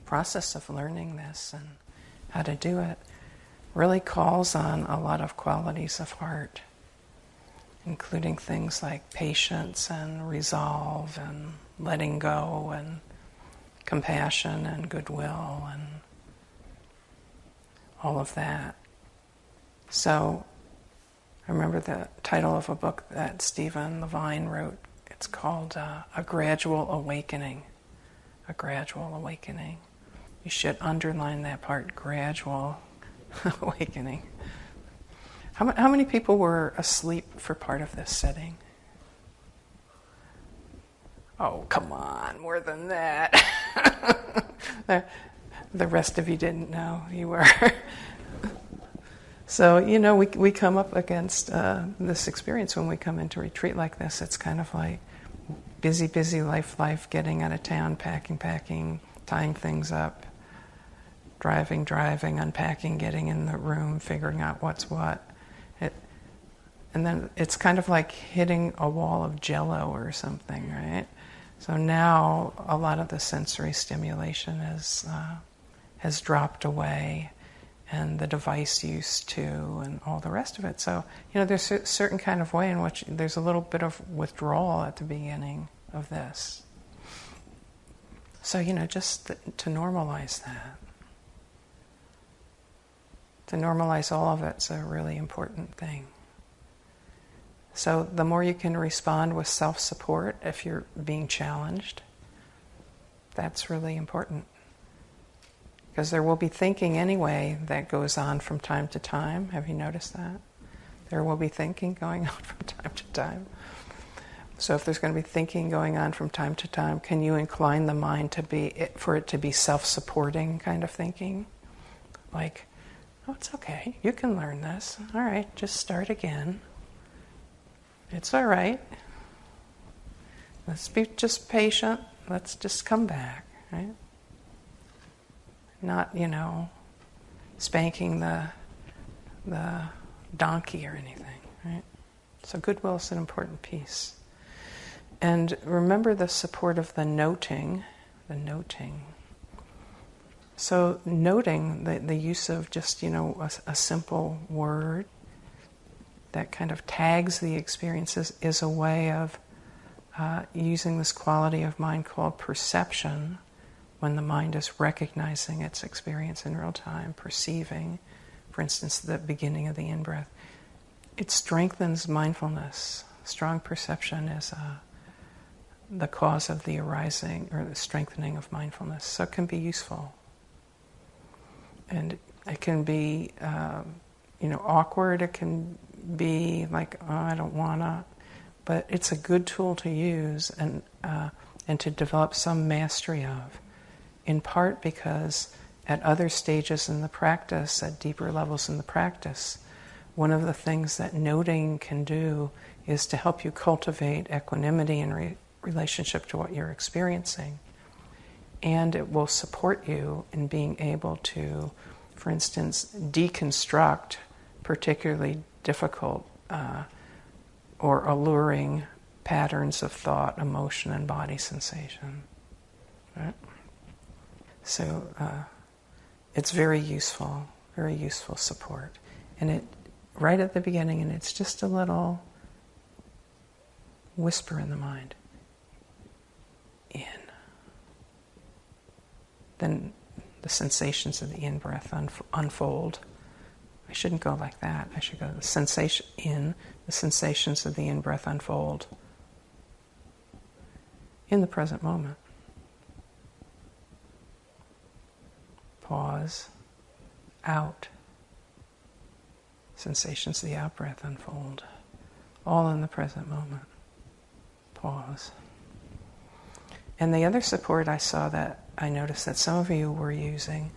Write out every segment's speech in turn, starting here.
process of learning this and how to do it really calls on a lot of qualities of heart, including things like patience and resolve and letting go and compassion and goodwill and all of that. So I remember the title of a book that Stephen Levine wrote. It's called A Gradual Awakening. A Gradual Awakening. You should underline that part, gradual awakening. How many people were asleep for part of this sitting? Oh, come on, more than that. The rest of you didn't know you were. So, we come up against this experience when we come into retreat like this. It's kind of like busy life, getting out of town, packing, tying things up, driving, unpacking, getting in the room, figuring out what's what. And then it's kind of like hitting a wall of Jell-O or something, right? So now a lot of the sensory stimulation has dropped away, and the device use too, and all the rest of it. So, there's a certain kind of way in which there's a little bit of withdrawal at the beginning of this. So, just to normalize that. To normalize all of it's a really important thing. So the more you can respond with self-support if you're being challenged, that's really important. Because there will be thinking anyway that goes on from time to time. Have you noticed that? There will be thinking going on from time to time. So if there's going to be thinking going on from time to time, can you incline the mind for it to be self-supporting kind of thinking? Like, oh, it's okay, you can learn this. All right, just start again. It's all right. Let's be just patient. Let's just come back, right? Not, spanking the donkey or anything, right? So goodwill is an important piece. And remember the support of the noting. So noting, the use of just, a simple word that kind of tags the experiences is a way of using this quality of mind called perception, when the mind is recognizing its experience in real time, perceiving, for instance, the beginning of the in-breath. It strengthens mindfulness. Strong perception is the cause of the arising or the strengthening of mindfulness. So it can be useful. And it can be, awkward. It can be like, oh, I don't wanna. But it's a good tool to use and to develop some mastery of. In part because at other stages in the practice, at deeper levels in the practice, one of the things that noting can do is to help you cultivate equanimity in relationship to what you're experiencing. And it will support you in being able to, for instance, deconstruct particularly difficult or alluring patterns of thought, emotion, and body sensation. Right? So it's very useful support. And it right at the beginning, and it's just a little whisper in the mind. In. Then the sensations of the in-breath unfold. I shouldn't go like that. I should go the sensation in, the sensations of the in-breath unfold in the present moment. Pause. Out. Sensations of the out-breath unfold. All in the present moment. Pause. And the other support I noticed that some of you were using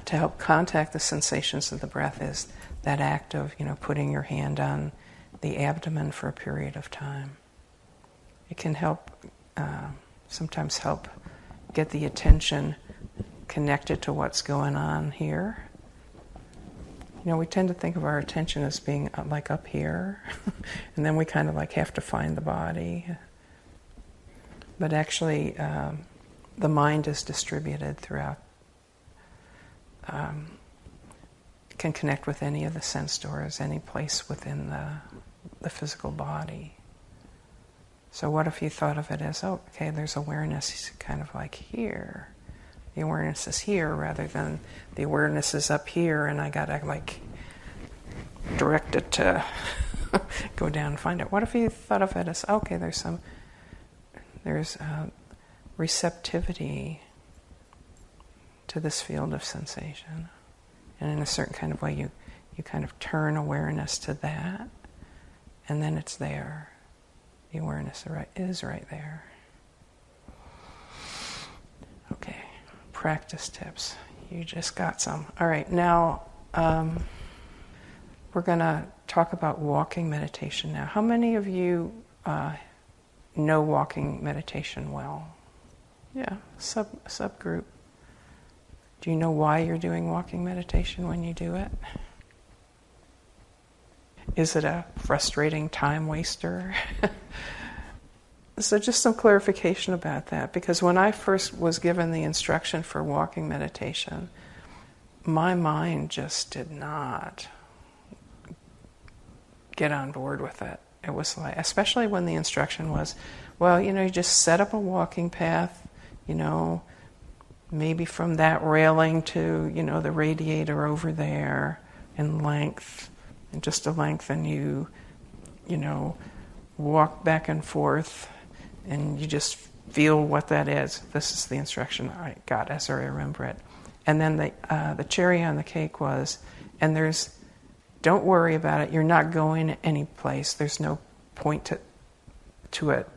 to help contact the sensations of the breath is that act of, putting your hand on the abdomen for a period of time. It can help, sometimes help get the attention connected to what's going on here. We tend to think of our attention as being like up here, and then we kind of like have to find the body. But actually, the mind is distributed throughout, can connect with any of the sense doors, any place within the physical body. So what if you thought of it as, oh, okay, there's awareness kind of like here. The awareness is here rather than the awareness is up here and I gotta like direct it to go down and find it. What if you thought of it as, okay, there's receptivity to this field of sensation. And in a certain kind of way you kind of turn awareness to that and then it's there. The awareness is right there. Okay, practice tips. You just got some. All right, now we're going to talk about walking meditation now. How many of you know walking meditation well? Yeah, subgroup. Do you know why you're doing walking meditation when you do it? Is it a frustrating time waster? So just some clarification about that, because when I first was given the instruction for walking meditation, my mind just did not get on board with it. It was like, especially when the instruction was, well, you just set up a walking path, maybe from that railing to, the radiator over there in length, and just a length, and you walk back and forth, and you just feel what that is. This is the instruction I got as I remember it. And then the cherry on the cake was, and don't worry about it, you're not going any place, there's no point to it.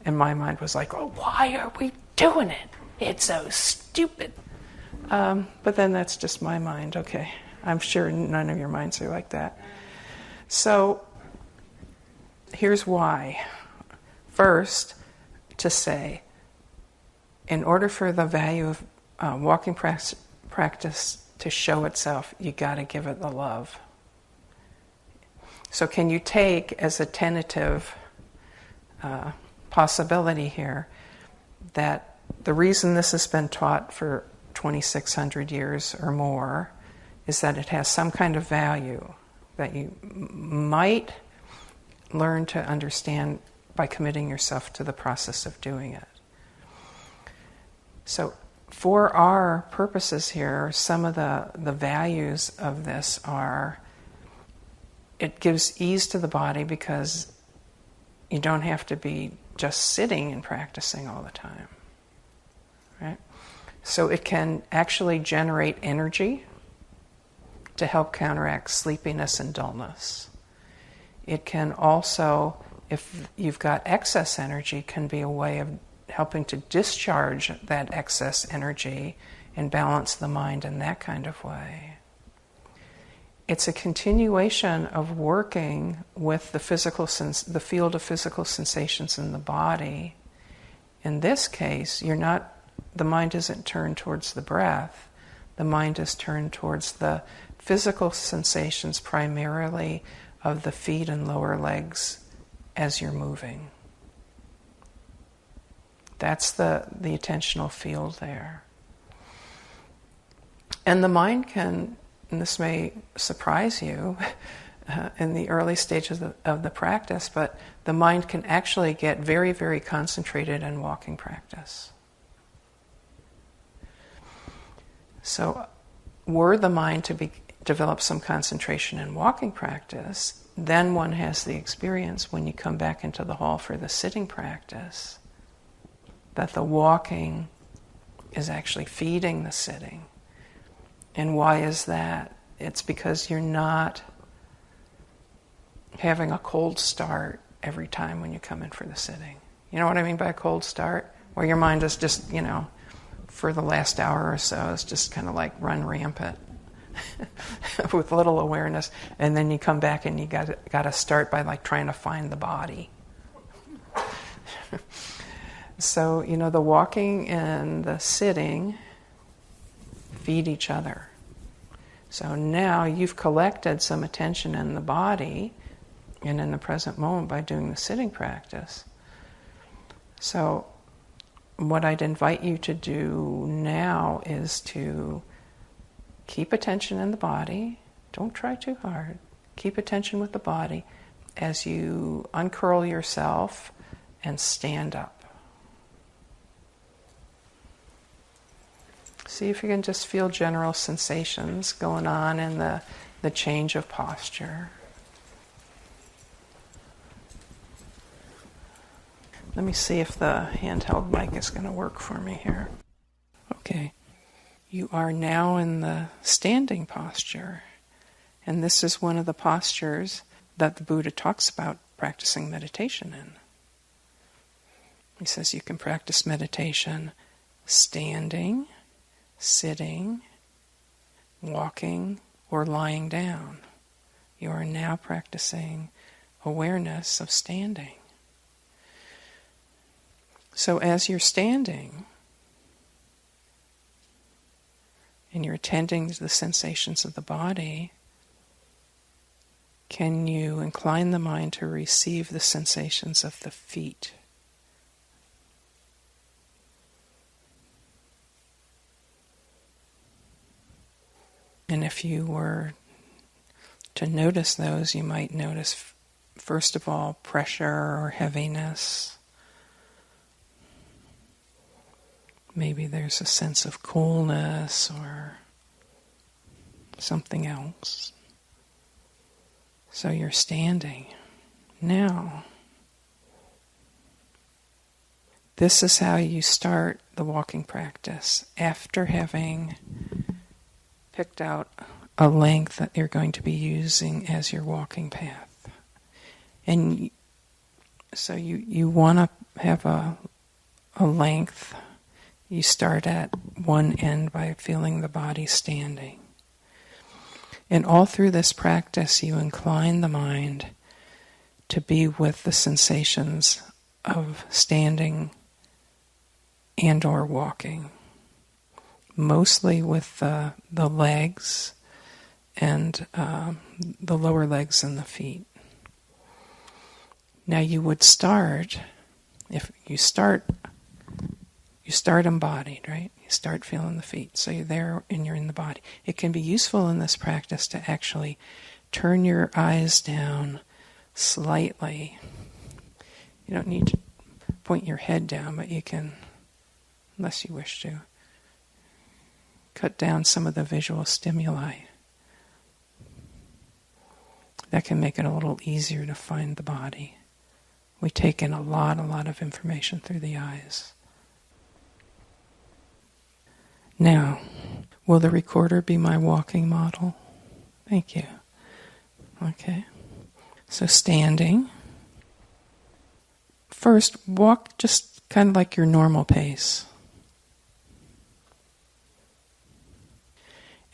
And my mind was like, oh, why are we doing it? It's so stupid. But then that's just my mind, okay. I'm sure none of your minds are like that. So here's why. First, to say, in order for the value of walking practice to show itself, you got to give it the love. So can you take as a tentative possibility here that the reason this has been taught for 2,600 years or more is that it has some kind of value that you might learn to understand by committing yourself to the process of doing it. So for our purposes here, some of the values of this are, it gives ease to the body because you don't have to be just sitting and practicing all the time, right? So it can actually generate energy to help counteract sleepiness and dullness. It can also, if you've got excess energy, can be a way of helping to discharge that excess energy and balance the mind in that kind of way. It's a continuation of working with the field of physical sensations in the body. In this case, the mind isn't turned towards the breath. The mind is turned towards the physical sensations primarily of the feet and lower legs as you're moving. That's the attentional field there. And the mind can, and this may surprise you in the early stages of the practice, but the mind can actually get very, very concentrated in walking practice. So were the mind to develop some concentration in walking practice, then one has the experience when you come back into the hall for the sitting practice that the walking is actually feeding the sitting. And why is that? It's because you're not having a cold start every time when you come in for the sitting. You know what I mean by a cold start? Where your mind is just, for the last hour or so, it's just kind of like run rampant with little awareness, and then you come back and you got to start by like trying to find the body. So, the walking and the sitting feed each other. So now you've collected some attention in the body and in the present moment by doing the sitting practice. So what I'd invite you to do now is to keep attention in the body. Don't try too hard. Keep attention with the body as you uncurl yourself and stand up. See if you can just feel general sensations going on in the change of posture. Let me see if the handheld mic is going to work for me here. Okay. You are now in the standing posture. And this is one of the postures that the Buddha talks about practicing meditation in. He says you can practice meditation standing, sitting, walking, or lying down. You are now practicing awareness of standing. So as you're standing and you're attending to the sensations of the body, can you incline the mind to receive the sensations of the feet? And if you were to notice those, you might notice, first of all, pressure or heaviness. Maybe there's a sense of coolness or something else. So you're standing. Now, this is how you start the walking practice. After having picked out a length that you're going to be using as your walking path. And so you want to have a length. You start at one end by feeling the body standing. And all through this practice, you incline the mind to be with the sensations of standing and or walking. Mostly with the legs and the lower legs and the feet. Now you would start, if you start embodied, right? You start feeling the feet. So you're there and you're in the body. It can be useful in this practice to actually turn your eyes down slightly. You don't need to point your head down, but you can, unless you wish to, cut down some of the visual stimuli. That can make it a little easier to find the body. We take in a lot of information through the eyes. Now, will the recorder be my walking model? Thank you. Okay. So standing. First, walk just kind of like your normal pace.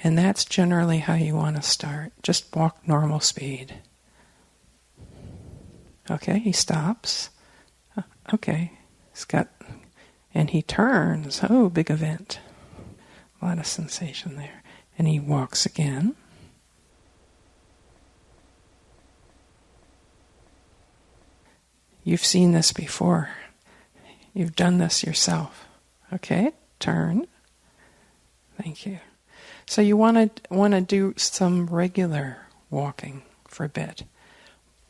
And that's generally how you want to start. Just walk normal speed. Okay, he stops. Okay, and he turns. Oh, big event. A lot of sensation there. And he walks again. You've seen this before. You've done this yourself. Okay, turn. Thank you. So you want to do some regular walking for a bit.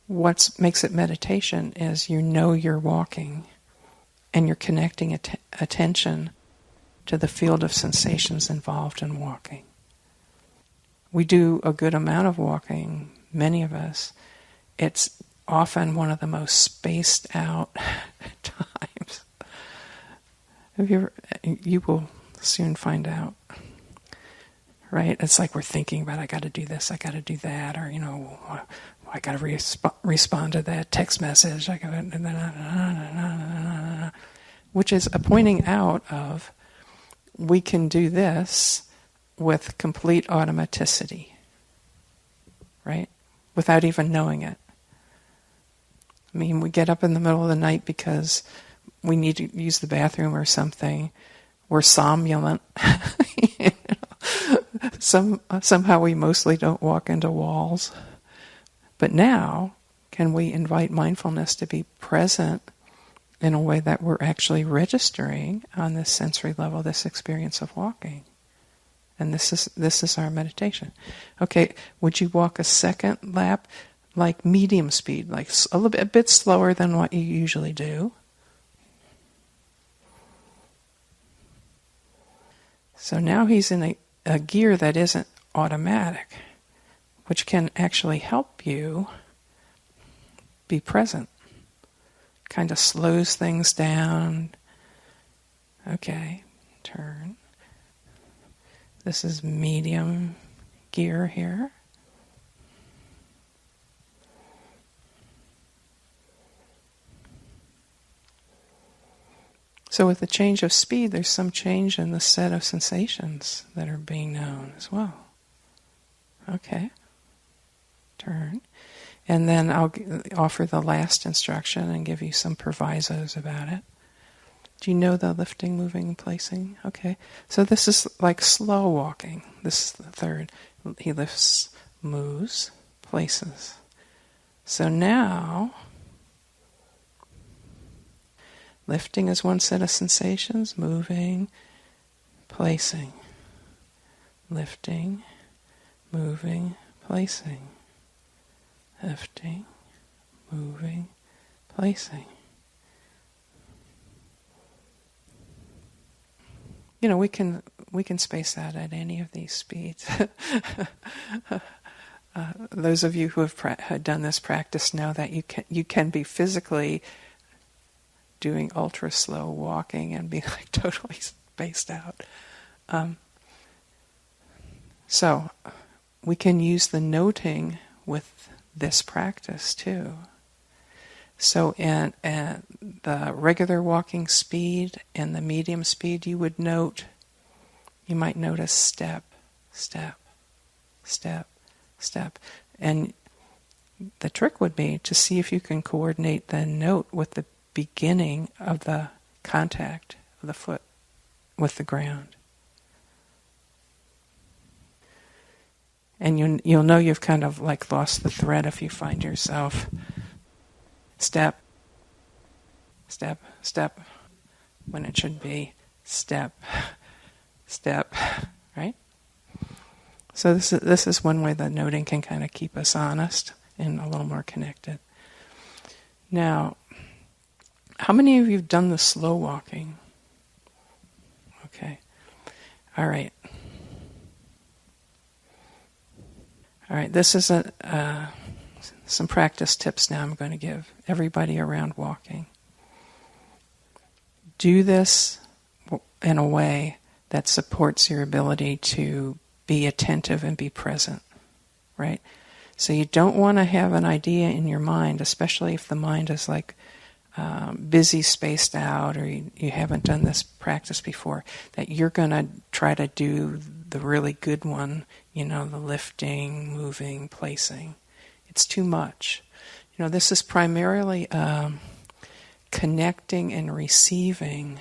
What makes it meditation is you know you're walking and you're connecting attention to the field of sensations involved in walking. We do a good amount of walking, many of us. It's often one of the most spaced out times. You will soon find out. Right? It's like we're thinking about, I got to do this, I got to do that, or, I got to respond to that text message, which is a pointing out of, we can do this with complete automaticity, right? Without even knowing it. I mean, we get up in the middle of the night because we need to use the bathroom or something. We're somnolent. Somehow we mostly don't walk into walls. But now, can we invite mindfulness to be present in a way that we're actually registering on this sensory level this experience of walking. And this is our meditation. Okay, would you walk a second lap like medium speed, like a bit slower than what you usually do? So now he's in a gear that isn't automatic, which can actually help you be present. Kind of slows things down. Okay, turn. This is medium gear here. So with the change of speed, there's some change in the set of sensations that are being known as well. Okay, turn. And then I'll offer the last instruction and give you some provisos about it. Do you know the lifting, moving, and placing? Okay. So this is like slow walking. This is the third. He lifts, moves, places. So now, lifting is one set of sensations, moving, placing. Lifting, moving, placing. Lifting, moving, placing. You know, we can space out at any of these speeds. Those of you who have done this practice know that you can be physically doing ultra slow walking and be like totally spaced out. So we can use the noting with this practice too. So in the regular walking speed and the medium speed, you might notice step, step, step, step. And the trick would be to see if you can coordinate the note with the beginning of the contact of the foot with the ground. And you'll know you've kind of like lost the thread if you find yourself step, step, step, when it should be step, step, right? So this is one way that noting can kind of keep us honest and a little more connected. Now, how many of you have done the slow walking? Okay. All right. All right, this is some practice tips now I'm going to give everybody around walking. Do this in a way that supports your ability to be attentive and be present, right? So you don't want to have an idea in your mind, especially if the mind is like busy, spaced out, or you haven't done this practice before, that you're going to try to do the really good one, the lifting, moving, placing. It's too much. This is primarily connecting and receiving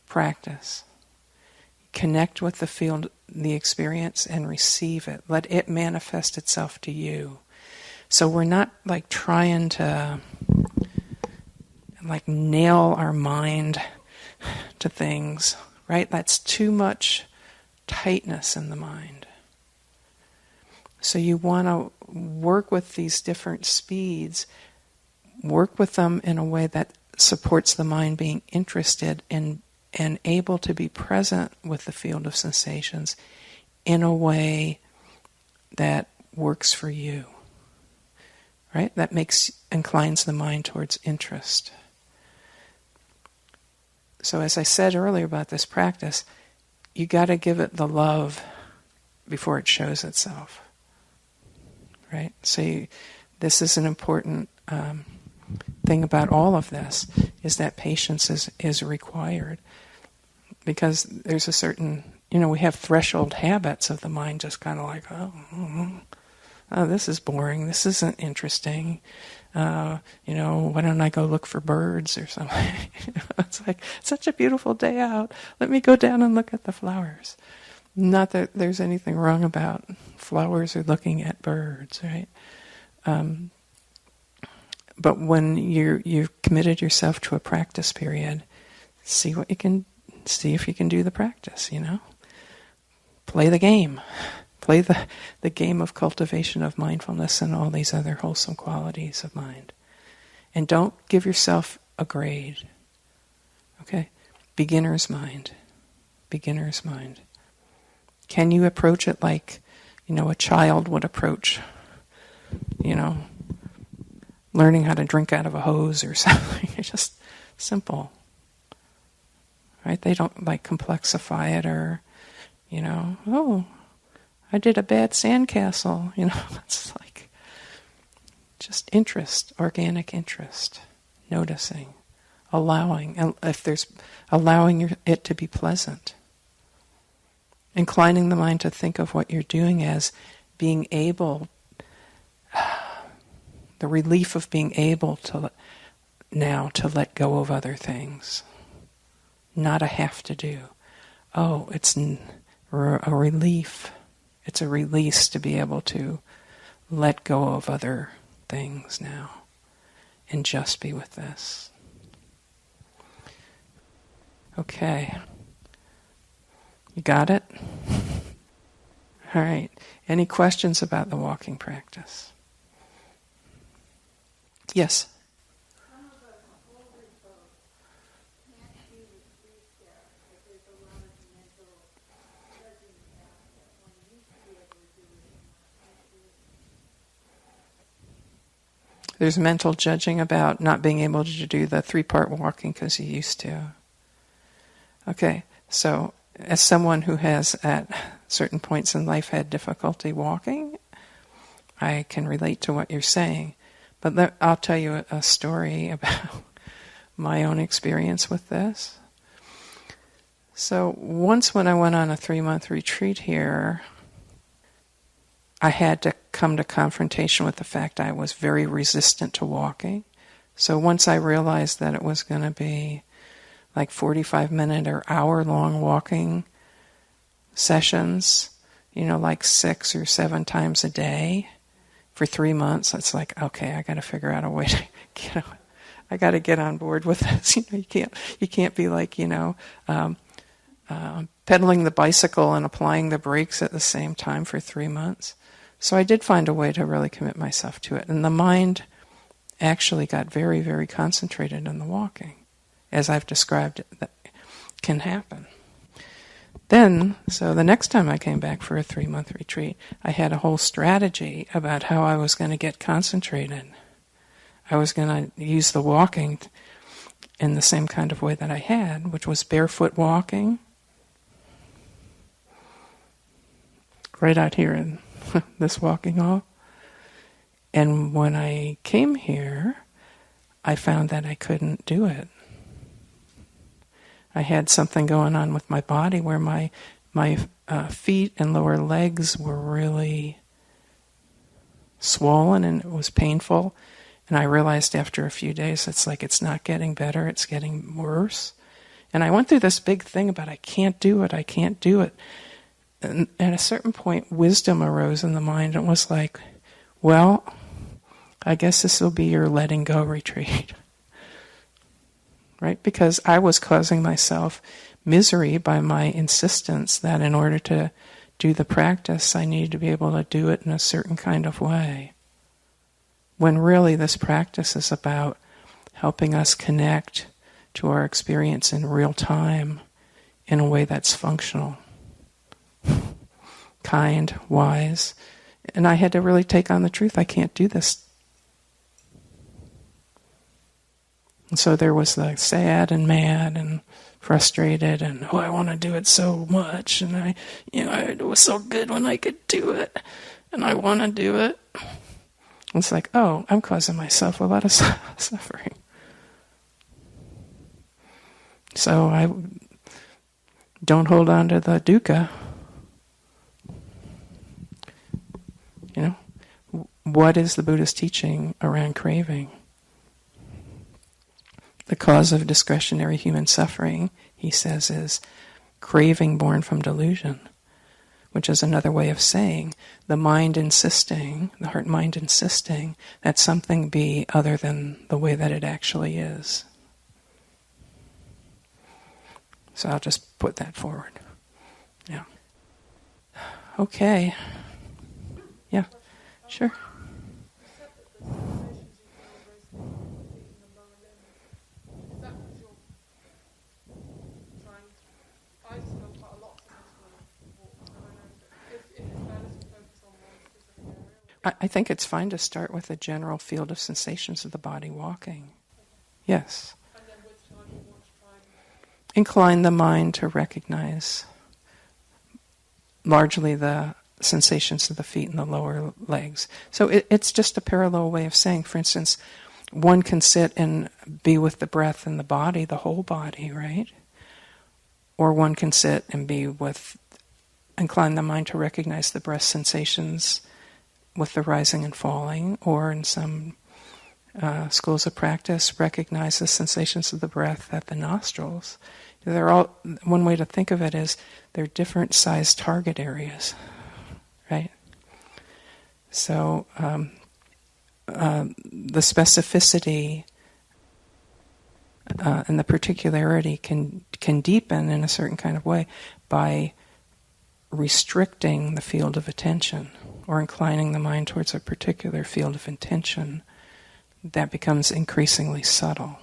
practice. Connect with the field, the experience, and receive it. Let it manifest itself to you. So we're not like trying to like nail our mind to things, right? That's too much tightness in the mind. So you want to work with these different speeds, work with them in a way that supports the mind being interested and able to be present with the field of sensations in a way that works for you. Right? That inclines the mind towards interest. So as I said earlier about this practice, you got to give it the love before it shows itself. Right? So this is an important thing about all of this, is that patience is required. Because there's a certain, we have threshold habits of the mind just kind of like, oh, this is boring, this isn't interesting, why don't I go look for birds or something? It's like, such a beautiful day out, let me go down and look at the flowers. Not that there's anything wrong about flowers or looking at birds, right? But when you've committed yourself to a practice period, see if you can do the practice, Play the game. Play the game of cultivation of mindfulness and all these other wholesome qualities of mind. And don't give yourself a grade. Okay? Beginner's mind. Beginner's mind. Can you approach it like, a child would approach, learning how to drink out of a hose or something? It's just simple. Right? They don't complexify it or, oh, I did a bad sandcastle. It's just interest, organic interest, noticing, allowing, and if there's allowing it to be pleasant. Inclining the mind to think of what you're doing as being able, the relief of being able to let go of other things. Not a have to do. Oh, it's a relief. It's a release to be able to let go of other things now and just be with this. Okay. You got it? All right. Any questions about the walking practice? Yes? Some of us hold it both. Can't do the three-step, but there's a lot of mental judging about that one used to be able to do it and not quite do it. There's mental judging about not being able to do the three-part walking because you used to. Okay, so as someone who has at certain points in life had difficulty walking, I can relate to what you're saying. But I'll tell you a story about my own experience with this. So once when I went on a 3-month retreat here, I had to come to confrontation with the fact I was very resistant to walking. So once I realized that it was going to be 45-minute or hour-long walking sessions, 6 or 7 times a day for 3 months, it's okay, I got to figure out a way to I got to get on board with this. You can't be pedaling the bicycle and applying the brakes at the same time for 3 months. So I did find a way to really commit myself to it, and the mind actually got very, very concentrated on the walking, as I've described it, that can happen. Then, so the next time I came back for a 3-month retreat, I had a whole strategy about how I was going to get concentrated. I was going to use the walking in the same kind of way that I had, which was barefoot walking. Right out here in this walking hall. And when I came here, I found that I couldn't do it. I had something going on with my body where my feet and lower legs were really swollen and it was painful. And I realized after a few days it's not getting better, it's getting worse. And I went through this big thing about I can't do it. And at a certain point, wisdom arose in the mind and was well, I guess this will be your letting go retreat. Right? Because I was causing myself misery by my insistence that in order to do the practice, I needed to be able to do it in a certain kind of way. When really this practice is about helping us connect to our experience in real time in a way that's functional, kind, wise. And I had to really take on the truth. I can't do this. And so there was the sad and mad and frustrated and, I want to do it so much. And it was so good when I could do it. And I want to do it. It's I'm causing myself a lot of suffering. So I don't hold on to the dukkha. What is the Buddha's teaching around craving? The cause of discretionary human suffering, he says, is craving born from delusion. which is another way of saying the mind insisting, the heart-mind insisting that something be other than the way that it actually is. So I'll just put that forward. Yeah. Okay. Yeah. Sure. I think it's fine to start with a general field of sensations of the body walking. Yes. And then with time you want to try and incline the mind to recognize largely the sensations of the feet and the lower legs. So it's just a parallel way of saying, for instance, one can sit and be with the breath and the body, the whole body, right? Or one can sit and be with, incline the mind to recognize the breath sensations with the rising and falling, or in some schools of practice, recognize the sensations of the breath at the nostrils. They're all, one way to think of it is they're different sized target areas, right? So the specificity and the particularity can deepen in a certain kind of way by restricting the field of attention or inclining the mind towards a particular field of intention that becomes increasingly subtle.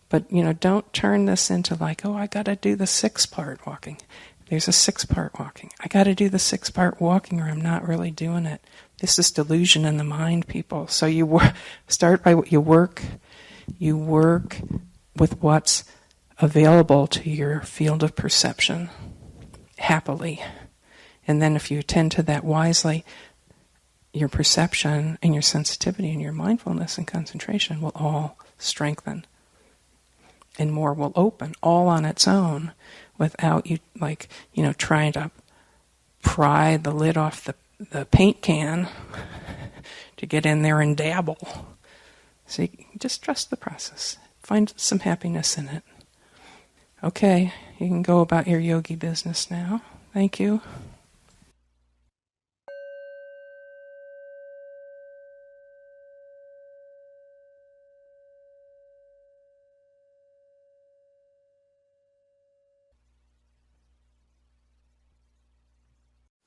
But, don't turn this into like, oh, I got to do the 6-part walking. There's a 6-part walking. I got to do the 6-part walking or I'm not really doing it. This is delusion in the mind, people. So you start by what you work. You work with what's available to your field of perception, happily. And then if you attend to that wisely, your perception and your sensitivity and your mindfulness and concentration will all strengthen. And more will open, all on its own, without you, trying to pry the lid off the paint can to get in there and dabble. So you just trust the process. Find some happiness in it. Okay, you can go about your yogi business now. Thank you.